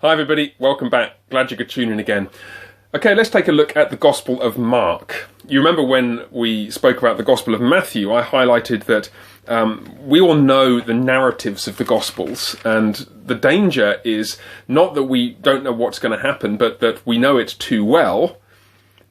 Hi everybody, welcome back. Glad you could tune in again. Okay, let's take a look at the Gospel of Mark. You remember when we spoke about the Gospel of Matthew, I highlighted that we all know the narratives of the Gospels, and the danger is not that we don't know what's going to happen, but that we know it too well,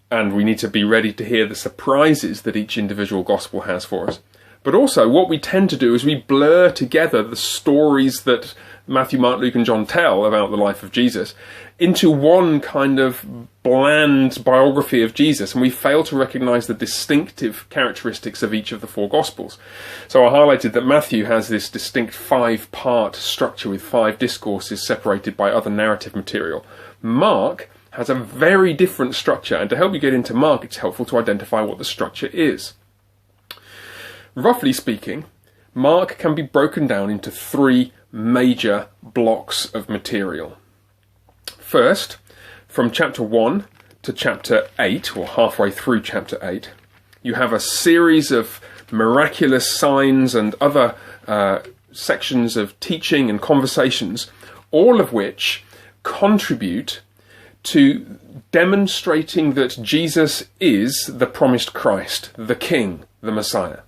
and we need to be ready to hear the surprises that each individual Gospel has for us. But also, what we tend to do is we blur together the stories that Matthew, Mark, Luke and John tell about the life of Jesus into one kind of bland biography of Jesus, and we fail to recognise the distinctive characteristics of each of the four Gospels. So I highlighted that Matthew has this distinct five-part structure with 5 discourses separated by other narrative material. Mark has a very different structure, and to help you get into Mark, it's helpful to identify what the structure is. Roughly speaking, Mark can be broken down into 3 major blocks of material. First, from chapter 1 to chapter 8, or halfway through chapter 8, you have a series of miraculous signs and other sections of teaching and conversations, all of which contribute to demonstrating that Jesus is the promised Christ, the King, the Messiah.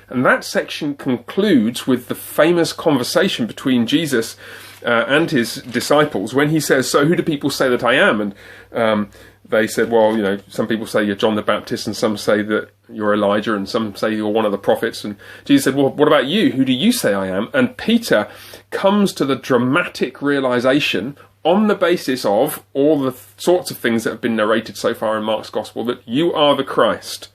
And that section concludes with the famous conversation between Jesus and his disciples when he says, "So who do people say that I am?" And they said, "Well, you know, some people say you're John the Baptist, and some say that you're Elijah, and some say you're one of the prophets." And Jesus said, "Well, what about you? Who do you say I am?" And Peter comes to the dramatic realization, on the basis of all the sorts of things that have been narrated so far in Mark's Gospel, that you are the Christ.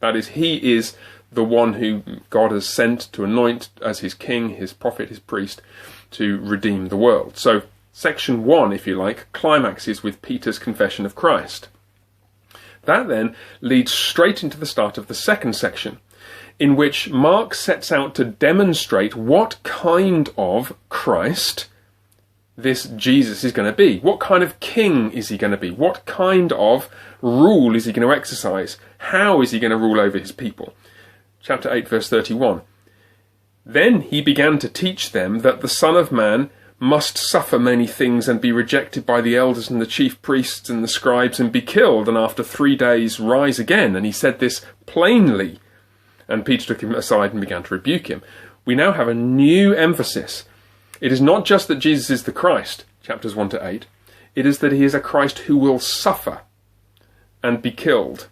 That is, he is the one who God has sent to anoint as his king, his prophet, his priest, to redeem the world. So section 1, if you like, climaxes with Peter's confession of Christ. That then leads straight into the start of the second section, in which Mark sets out to demonstrate what kind of Christ this Jesus is going to be. What kind of king is he going to be? What kind of rule is he going to exercise? How is he going to rule over his people? Chapter 8, verse 31. Then he began to teach them that the Son of Man must suffer many things and be rejected by the elders and the chief priests and the scribes and be killed, and after 3 days rise again. And he said this plainly. And Peter took him aside and began to rebuke him. We now have a new emphasis. It is not just that Jesus is the Christ, chapters 1 to 8. It is that he is a Christ who will suffer and be killed,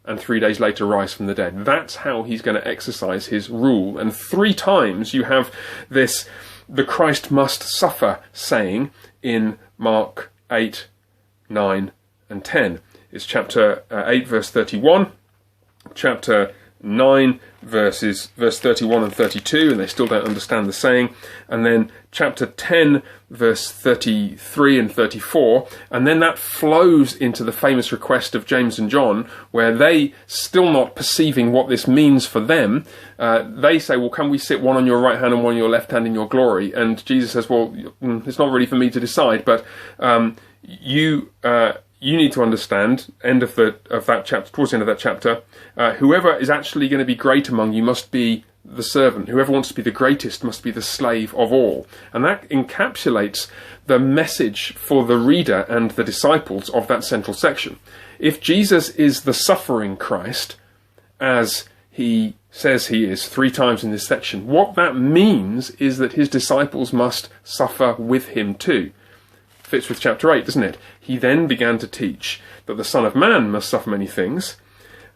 and 3 days later rise from the dead. That's how he's going to exercise his rule. And 3 times you have this, the Christ must suffer saying in Mark 8, 9 and 10. It's chapter 8 verse 31, chapter 9 verse 31 and 32, and they still don't understand the saying, and then chapter 10 verse 33 and 34, and then that flows into the famous request of James and John, where they, still not perceiving what this means for them, they say, "Well, can we sit one on your right hand and one on your left hand in your glory?" And Jesus says, "Well, it's not really for me to decide, but you need to understand," end of that chapter, towards the end of that chapter, whoever is actually going to be great among you must be the servant. Whoever wants to be the greatest must be the slave of all. And that encapsulates the message for the reader and the disciples of that central section. If Jesus is the suffering Christ, as he says he is 3 times in this section, what that means is that his disciples must suffer with him too. Fits with chapter 8, doesn't it? He then began to teach that the Son of Man must suffer many things.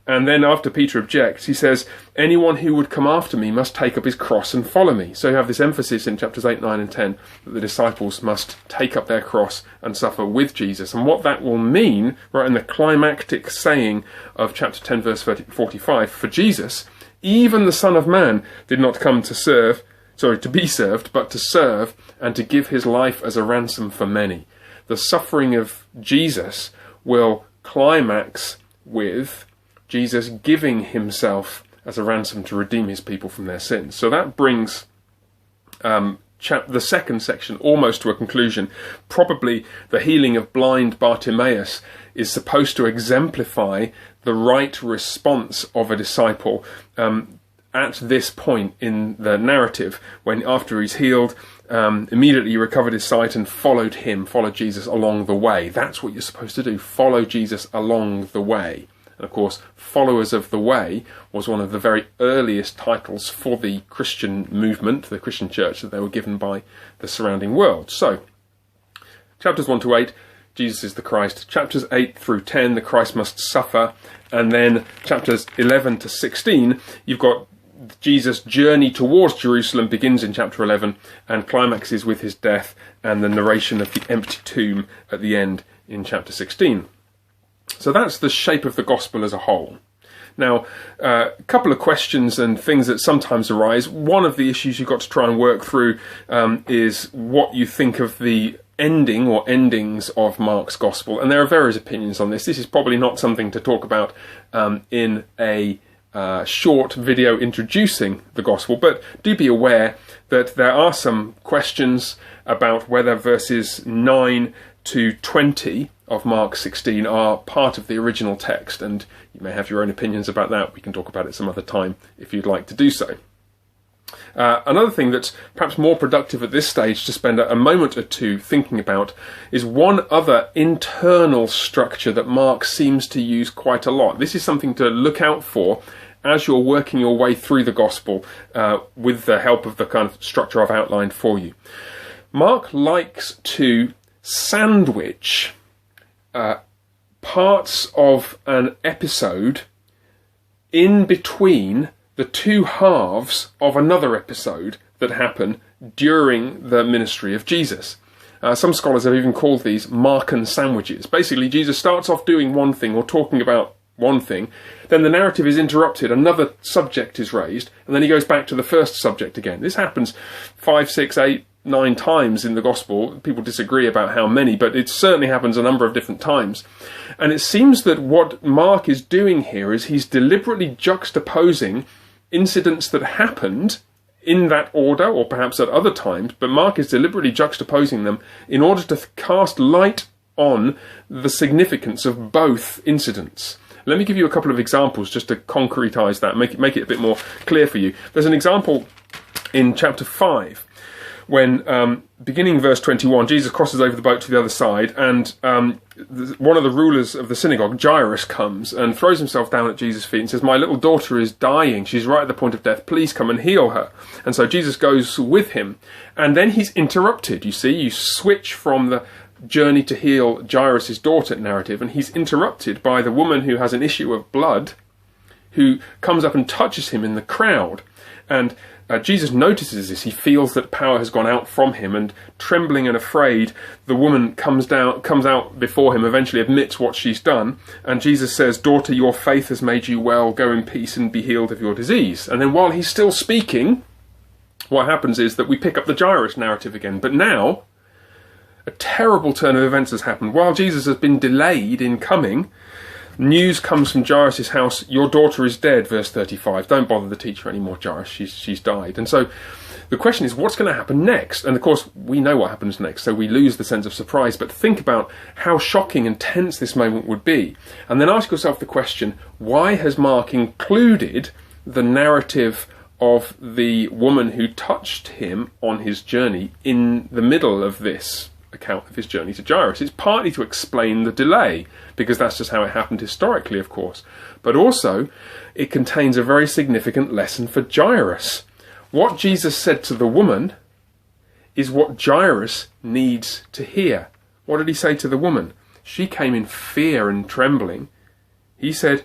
And then after Peter objects, he says, "Anyone who would come after me must take up his cross and follow me." So you have this emphasis in chapters 8, 9 and 10 that the disciples must take up their cross and suffer with Jesus. And what that will mean, right in the climactic saying of chapter 10 verse 45, for Jesus, even the Son of Man did not come to be served, but to serve and to give his life as a ransom for many. The suffering of Jesus will climax with Jesus giving himself as a ransom to redeem his people from their sins. So that brings the second section almost to a conclusion. Probably the healing of blind Bartimaeus is supposed to exemplify the right response of a disciple at this point in the narrative, when after he's healed, immediately he recovered his sight and followed Jesus along the way. That's what you're supposed to do, follow Jesus along the way. And of course, followers of the way was one of the very earliest titles for the Christian movement, the Christian church, that they were given by the surrounding world. So, chapters 1 to 8, Jesus is the Christ. Chapters 8 through 10, the Christ must suffer. And then chapters 11 to 16, you've got Jesus' journey towards Jerusalem begins in chapter 11 and climaxes with his death and the narration of the empty tomb at the end in chapter 16. So that's the shape of the gospel as a whole. Now, a couple of questions and things that sometimes arise. One of the issues you've got to try and work through is what you think of the ending or endings of Mark's gospel. And there are various opinions on this. This is probably not something to talk about in a short video introducing the gospel, but do be aware that there are some questions about whether verses 9 to 20 of Mark 16 are part of the original text, and you may have your own opinions about that. We can talk about it some other time if you'd like to do so. Another thing that's perhaps more productive at this stage to spend a moment or two thinking about is one other internal structure that Mark seems to use quite a lot. This is something to look out for as you're working your way through the gospel with the help of the kind of structure I've outlined for you. Mark likes to sandwich parts of an episode in between the two halves of another episode that happen during the ministry of Jesus. Some scholars have even called these Markan sandwiches. Basically, Jesus starts off doing one thing or talking about one thing, then the narrative is interrupted, another subject is raised, and then he goes back to the first subject again. This happens 5, 6, 8, 9 times in the gospel. People disagree about how many, but it certainly happens a number of different times. And it seems that what Mark is doing here is he's deliberately juxtaposing incidents that happened in that order, or perhaps at other times, but Mark is deliberately juxtaposing them in order to cast light on the significance of both incidents. Let me give you a couple of examples just to concretize that, make it a bit more clear for you. There's an example in chapter 5 when, beginning verse 21, Jesus crosses over the boat to the other side, and one of the rulers of the synagogue, Jairus, comes and throws himself down at Jesus' feet and says, "My little daughter is dying. She's right at the point of death. Please come and heal her." And so Jesus goes with him, and then he's interrupted. You see, you switch from the journey to heal Jairus' daughter narrative, and he's interrupted by the woman who has an issue of blood, who comes up and touches him in the crowd. And Jesus notices this. He feels that power has gone out from him, and trembling and afraid, the woman comes out before him, eventually admits what she's done, and Jesus says, "Daughter, your faith has made you well. Go in peace and be healed of your disease." And then while he's still speaking, what happens is that we pick up the Jairus narrative again. But now, a terrible turn of events has happened. While Jesus has been delayed in coming, news comes from Jairus' house. "Your daughter is dead," verse 35. "Don't bother the teacher anymore, Jairus. She's died." And so the question is, what's going to happen next? And of course, we know what happens next, so we lose the sense of surprise. But think about how shocking and tense this moment would be. And then ask yourself the question, why has Mark included the narrative of the woman who touched him on his journey in the middle of this account of his journey to Jairus? It's partly to explain the delay, because that's just how it happened historically, of course. But also, it contains a very significant lesson for Jairus. What Jesus said to the woman is what Jairus needs to hear. What did he say to the woman? She came in fear and trembling. He said,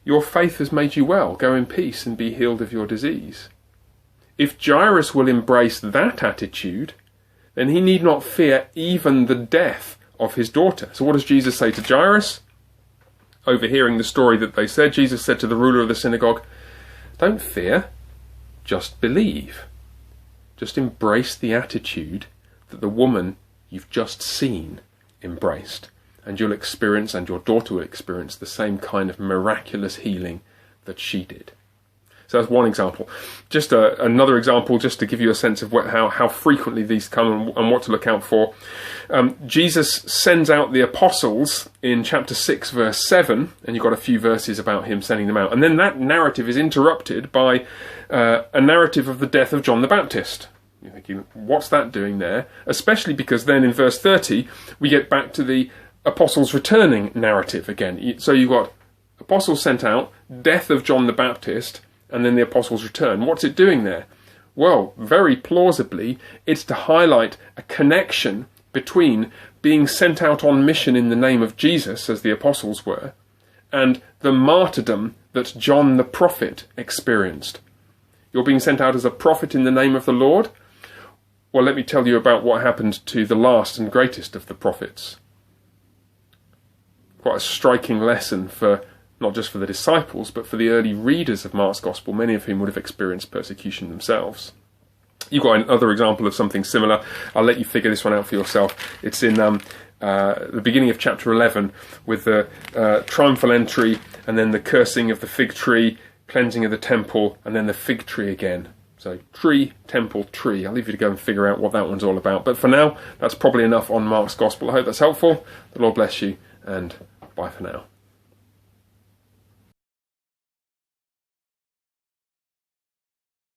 "Your faith has made you well. Go in peace and be healed of your disease." If Jairus will embrace that attitude, then he need not fear even the death of his daughter. So what does Jesus say to Jairus? Overhearing the story that they said, Jesus said to the ruler of the synagogue, "Don't fear, just believe." Just embrace the attitude that the woman you've just seen embraced, and you'll experience, and your daughter will experience, the same kind of miraculous healing that she did. So that's one example. Just another example, just to give you a sense of how frequently these come and what to look out for. Jesus sends out the apostles in chapter 6, verse 7, and you've got a few verses about him sending them out. And then that narrative is interrupted by a narrative of the death of John the Baptist. You're thinking, what's that doing there? Especially because then in verse 30, we get back to the apostles returning narrative again. So you've got apostles sent out, death of John the Baptist, and then the apostles return. What's it doing there? Well, very plausibly, it's to highlight a connection between being sent out on mission in the name of Jesus, as the apostles were, and the martyrdom that John the prophet experienced. You're being sent out as a prophet in the name of the Lord? Well, let me tell you about what happened to the last and greatest of the prophets. Quite a striking lesson for not just for the disciples, but for the early readers of Mark's Gospel, many of whom would have experienced persecution themselves. You've got another example of something similar. I'll let you figure this one out for yourself. It's in the beginning of chapter 11 with the triumphal entry and then the cursing of the fig tree, cleansing of the temple, and then the fig tree again. So tree, temple, tree. I'll leave you to go and figure out what that one's all about. But for now, that's probably enough on Mark's Gospel. I hope that's helpful. The Lord bless you, and bye for now.